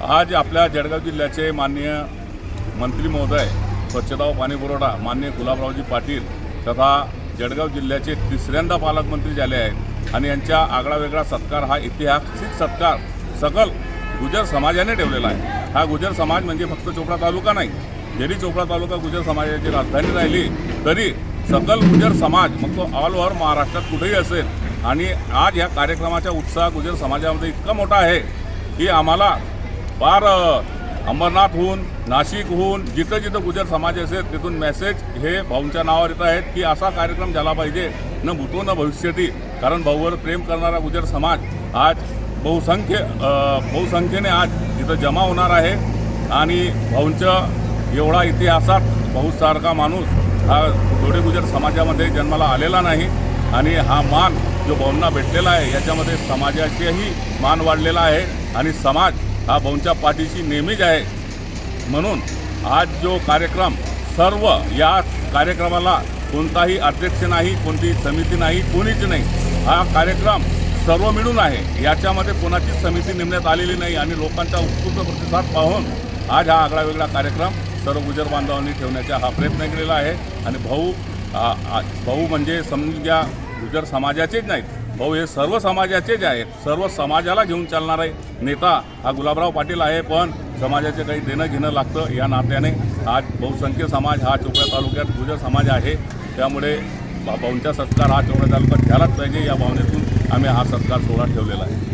आज आपल्या जळगाव जिल्ह्याचे माननीय मंत्री महोदय स्वच्छता व पाणीपुरवठा माननीय गुलाबरावजी पाटील तथा जळगाव जिल्ह्याचे तिसऱ्यांदा पालकमंत्री झाले आहेत आणि यांच्या आगळा वेगळा सत्कार हा ऐतिहासिक सत्कार सकल गुजर समाजाने ठेवलेला आहे। हा गुजर समाज म्हणजे फक्त चोपडा तालुका नाही, जरी चोपडा तालुका गुजर समाजाची राजधानी राहिली तरी सकल गुजर समाज मग तो ऑल ओव्हर महाराष्ट्रात कुठेही असेल। आणि आज या कार्यक्रमाचा उत्साह गुजर समाजामध्ये इतका मोठा आहे की आम्हाला पार अंबरनाथहून नाशिकहून जिथं जिथं गुजर समाज असेल तिथून मेसेज हे भाऊंच्या नावावर येत आहेत की असा कार्यक्रम झाला पाहिजे, न भूतो न भविष्यती। कारण भाऊवर प्रेम करणारा गुजर समाज आज बहुसंख्येने आज तिथं जमा होणार आहे। आणि भाऊंच्या एवढा इतिहासात भाऊसारखा माणूस हा जोडे गुजर समाजामध्ये जन्माला आलेला नाही आणि हा मान जो भाऊंना भेटलेला आहे याच्यामध्ये समाजाचेही मान वाढलेला आहे आणि समाज हा भाऊंच्या पाठीशी नेहमीच आहे। म्हणून आज जो कार्यक्रम सर्व या कार्यक्रमाला कोणताही अध्यक्ष नाही, कोणतीही समिती नाही, कोणीच नाही, हा कार्यक्रम सर्व मिळून आहे। याच्यामध्ये कोणाचीच समिती नेमण्यात आलेली नाही आणि लोकांचा उत्स्फूर्त प्रतिसाद पाहून आज हा आगळा वेगळा कार्यक्रम सर्व गुजर बांधवांनी ठेवण्याचा हा प्रयत्न केलेला आहे। आणि भाऊ म्हणजे समजून घ्या गुजर समाजाचेच नाहीत, भाऊ हे सर्व समाजाचेच आहेत। सर्व समाजाला घेऊन चालणारा नेता हा गुलाबराव पाटील आहे, पण समाजाचे काही देणं घेणं लागतं या नात्याने आज बहुसंख्य समाज हा चोपडा तालुक्यात गुजर समाज आहे। त्यामुळे भाऊंचा सत्कार हा चोपडा तालुक्यात झालाच पाहिजे या भावनेतून आम्ही हा सत्कार सोहळा ठेवलेला आहे।